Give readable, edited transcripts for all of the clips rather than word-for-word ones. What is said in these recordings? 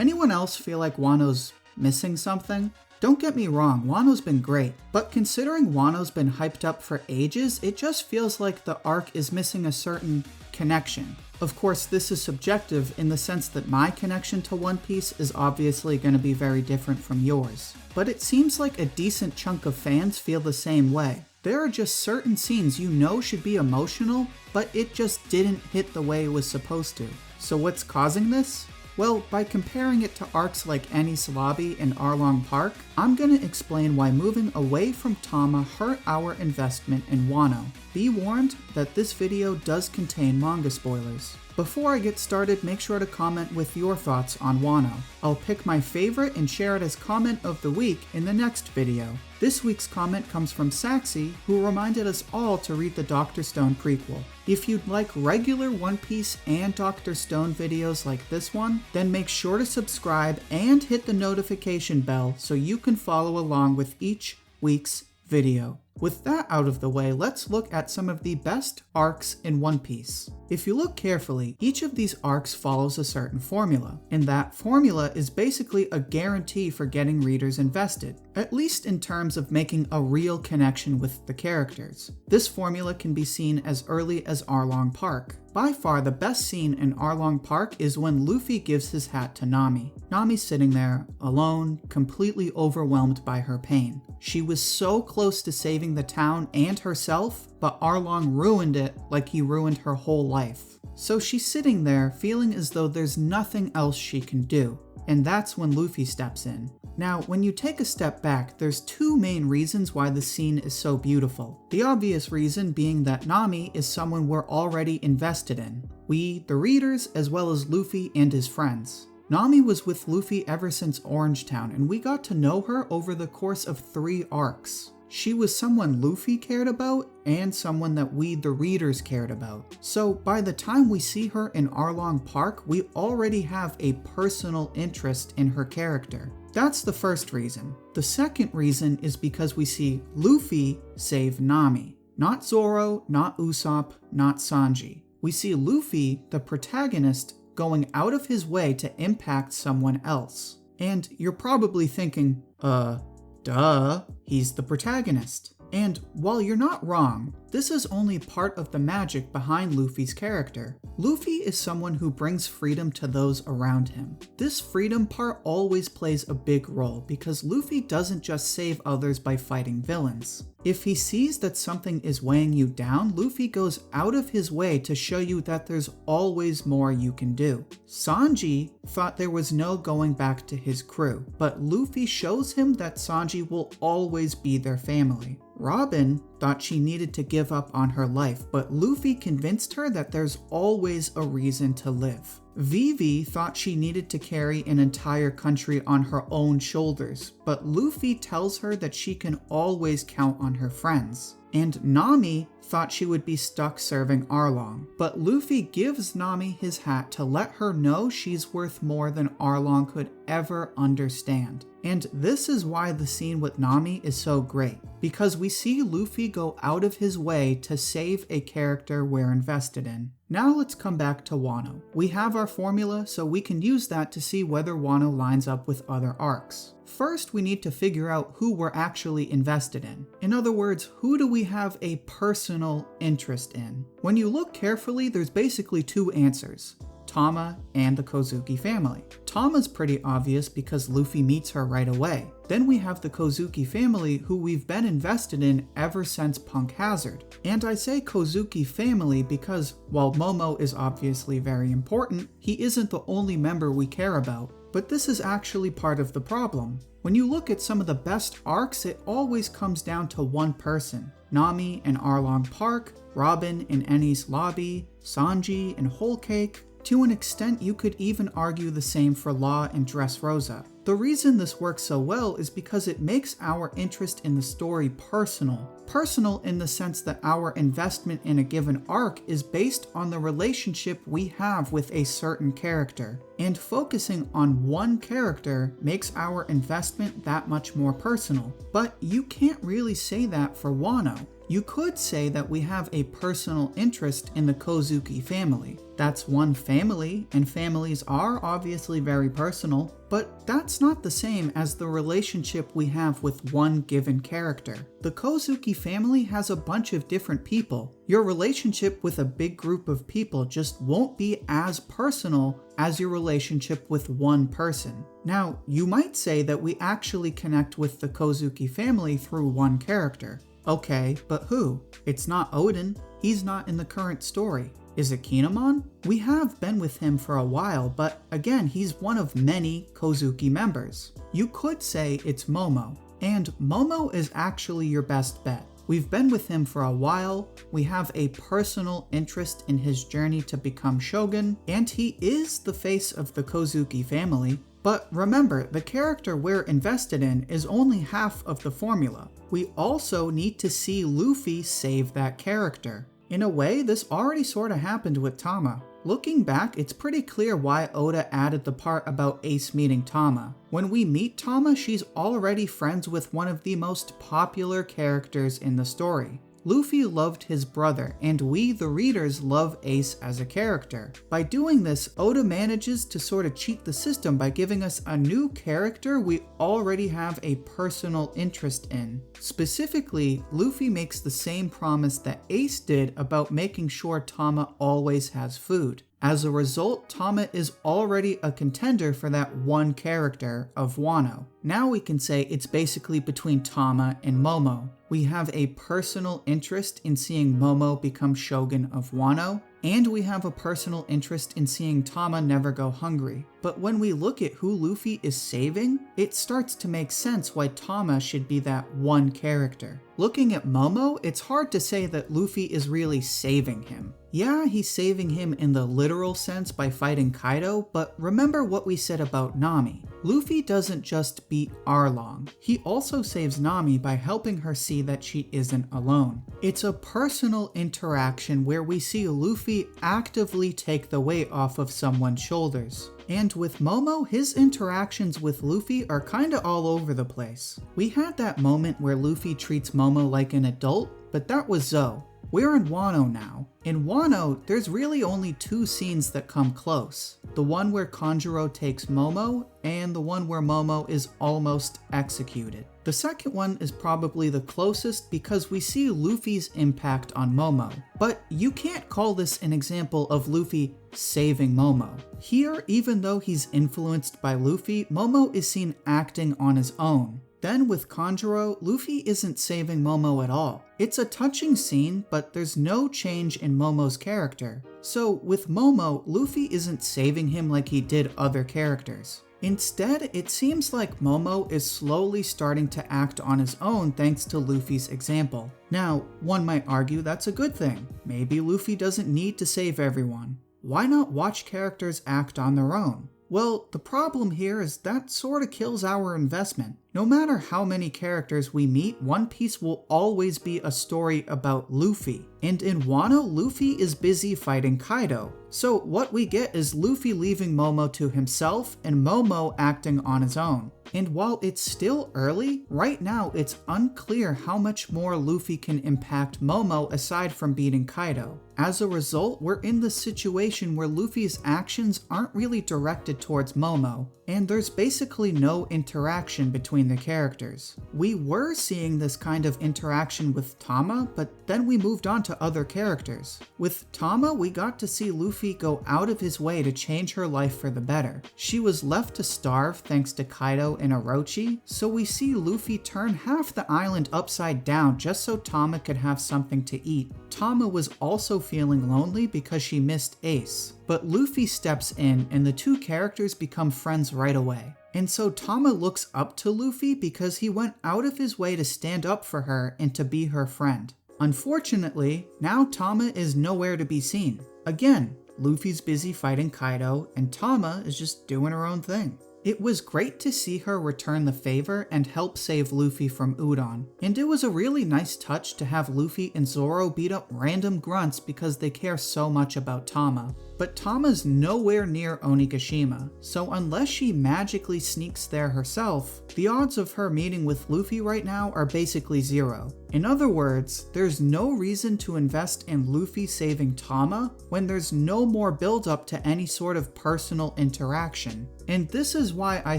Anyone else feel like Wano's missing something? Don't get me wrong, Wano's been great, but considering Wano's been hyped up for ages, it just feels like the arc is missing a certain connection. Of course, this is subjective in the sense that my connection to One Piece is obviously going to be very different from yours. But it seems like a decent chunk of fans feel the same way. There are just certain scenes you know should be emotional, but it just didn't hit the way it was supposed to. So what's causing this? Well, by comparing it to arcs like Enies Lobby and Arlong Park, I'm gonna explain why moving away from Tama hurt our investment in Wano. Be warned that this video does contain manga spoilers. Before I get started, make sure to comment with your thoughts on Wano. I'll pick my favorite and share it as comment of the week in the next video. This week's comment comes from Saxy, who reminded us all to read the Dr. Stone prequel. If you'd like regular One Piece and Dr. Stone videos like this one, then make sure to subscribe and hit the notification bell so you can follow along with each week's video. With that out of the way, let's look at some of the best arcs in One Piece. If you look carefully, each of these arcs follows a certain formula, and that formula is basically a guarantee for getting readers invested, at least in terms of making a real connection with the characters. This formula can be seen as early as Arlong Park. By far, the best scene in Arlong Park is when Luffy gives his hat to Nami. Nami's sitting there, alone, completely overwhelmed by her pain. She was so close to saving the town and herself, but Arlong ruined it like he ruined her whole life. So she's sitting there feeling as though there's nothing else she can do. And that's when Luffy steps in. Now, when you take a step back, there's two main reasons why the scene is so beautiful. The obvious reason being that Nami is someone we're already invested in. We, the readers, as well as Luffy and his friends. Nami was with Luffy ever since Orange Town, and we got to know her over the course of 3 arcs. She was someone Luffy cared about, and someone that we, the readers, cared about. So by the time we see her in Arlong Park, we already have a personal interest in her character. That's the first reason. The second reason is because we see Luffy save Nami. Not Zoro, not Usopp, not Sanji. We see Luffy, the protagonist, going out of his way to impact someone else. And you're probably thinking, duh, he's the protagonist. And while you're not wrong, this is only part of the magic behind Luffy's character. Luffy is someone who brings freedom to those around him. This freedom part always plays a big role because Luffy doesn't just save others by fighting villains. If he sees that something is weighing you down, Luffy goes out of his way to show you that there's always more you can do. Sanji thought there was no going back to his crew, but Luffy shows him that Sanji will always be their family. Robin thought she needed to give up on her life, but Luffy convinced her that there's always a reason to live. Vivi thought she needed to carry an entire country on her own shoulders, but Luffy tells her that she can always count on her friends. And Nami thought she would be stuck serving Arlong, but Luffy gives Nami his hat to let her know she's worth more than Arlong could ever understand. And this is why the scene with Nami is so great, because we see Luffy go out of his way to save a character we're invested in. Now let's come back to Wano. We have our formula, so we can use that to see whether Wano lines up with other arcs. First, we need to figure out who we're actually invested in. In other words, who do we have a personal interest in? When you look carefully, there's basically 2 answers. Tama and the Kozuki family. Tama's pretty obvious because Luffy meets her right away. Then we have the Kozuki family, who we've been invested in ever since Punk Hazard. And I say Kozuki family because while Momo is obviously very important, he isn't the only member we care about. But this is actually part of the problem. When you look at some of the best arcs, it always comes down to one person. Nami in Arlong Park, Robin in Enies Lobby, Sanji in Whole Cake. To an extent, you could even argue the same for Law in Dressrosa. The reason this works so well is because it makes our interest in the story personal. Personal in the sense that our investment in a given arc is based on the relationship we have with a certain character. And focusing on one character makes our investment that much more personal. But you can't really say that for Wano. You could say that we have a personal interest in the Kozuki family. That's one family, and families are obviously very personal, but that's not the same as the relationship we have with one given character. The Kozuki family has a bunch of different people. Your relationship with a big group of people just won't be as personal as your relationship with one person. Now, you might say that we actually connect with the Kozuki family through one character. Okay, but who? It's not Oden. He's not in the current story. Is it Kinemon? We have been with him for a while, but again, he's one of many Kozuki members. You could say it's Momo, and Momo is actually your best bet. We've been with him for a while, we have a personal interest in his journey to become shogun, and he is the face of the Kozuki family. But remember, the character we're invested in is only half of the formula. We also need to see Luffy save that character. In a way, this already sorta happened with Tama. Looking back, it's pretty clear why Oda added the part about Ace meeting Tama. When we meet Tama, she's already friends with one of the most popular characters in the story. Luffy loved his brother, and we, the readers, love Ace as a character. By doing this, Oda manages to sort of cheat the system by giving us a new character we already have a personal interest in. Specifically, Luffy makes the same promise that Ace did about making sure Tama always has food. As a result, Tama is already a contender for that one character of Wano. Now we can say it's basically between Tama and Momo. We have a personal interest in seeing Momo become shogun of Wano, and we have a personal interest in seeing Tama never go hungry. But when we look at who Luffy is saving, it starts to make sense why Tama should be that one character. Looking at Momo, it's hard to say that Luffy is really saving him. Yeah, he's saving him in the literal sense by fighting Kaido, but remember what we said about Nami. Luffy doesn't just beat Arlong, he also saves Nami by helping her see that she isn't alone. It's a personal interaction where we see Luffy actively take the weight off of someone's shoulders. And with Momo, his interactions with Luffy are kinda all over the place. We had that moment where Luffy treats Momo like an adult, but that was Zou. We're in Wano now. In Wano, there's really only two scenes that come close. The one where Kanjuro takes Momo, and the one where Momo is almost executed. The second one is probably the closest because we see Luffy's impact on Momo. But you can't call this an example of Luffy saving Momo. Here, even though he's influenced by Luffy, Momo is seen acting on his own. Then with Kanjuro, Luffy isn't saving Momo at all. It's a touching scene, but there's no change in Momo's character. So with Momo, Luffy isn't saving him like he did other characters. Instead, it seems like Momo is slowly starting to act on his own thanks to Luffy's example. Now, one might argue that's a good thing. Maybe Luffy doesn't need to save everyone. Why not watch characters act on their own? Well, the problem here is that sorta kills our investment. No matter how many characters we meet, One Piece will always be a story about Luffy. And in Wano, Luffy is busy fighting Kaido. So what we get is Luffy leaving Momo to himself and Momo acting on his own. And while it's still early, right now it's unclear how much more Luffy can impact Momo aside from beating Kaido. As a result, we're in the situation where Luffy's actions aren't really directed towards Momo, and there's basically no interaction between the characters. We were seeing this kind of interaction with Tama, but then we moved on to other characters. With Tama, we got to see Luffy go out of his way to change her life for the better. She was left to starve thanks to Kaido and Orochi, so we see Luffy turn half the island upside down just so Tama could have something to eat. Tama was also feeling lonely because she missed Ace, but Luffy steps in and the two characters become friends right away. And so Tama looks up to Luffy because he went out of his way to stand up for her and to be her friend. Unfortunately, now Tama is nowhere to be seen. Again, Luffy's busy fighting Kaido and Tama is just doing her own thing. It was great to see her return the favor and help save Luffy from Udon, and it was a really nice touch to have Luffy and Zoro beat up random grunts because they care so much about Tama. But Tama's nowhere near Onigashima, so unless she magically sneaks there herself, the odds of her meeting with Luffy right now are basically zero. In other words, there's no reason to invest in Luffy saving Tama when there's no more build-up to any sort of personal interaction. And this is why I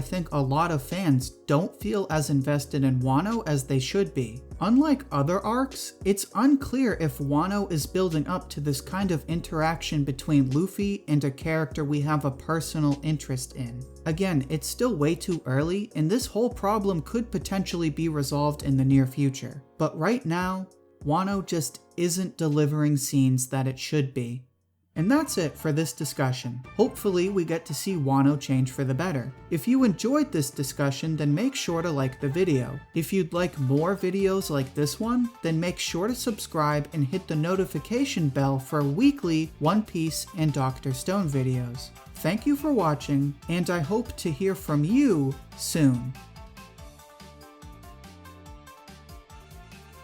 think a lot of fans don't feel as invested in Wano as they should be. Unlike other arcs, it's unclear if Wano is building up to this kind of interaction between Luffy and a character we have a personal interest in. Again, it's still way too early, and this whole problem could potentially be resolved in the near future. But right now, Wano just isn't delivering scenes that it should be. And that's it for this discussion. Hopefully we get to see Wano change for the better. If you enjoyed this discussion, then make sure to like the video. If you'd like more videos like this one, then make sure to subscribe and hit the notification bell for weekly One Piece and Dr. Stone videos. Thank you for watching, and I hope to hear from you soon.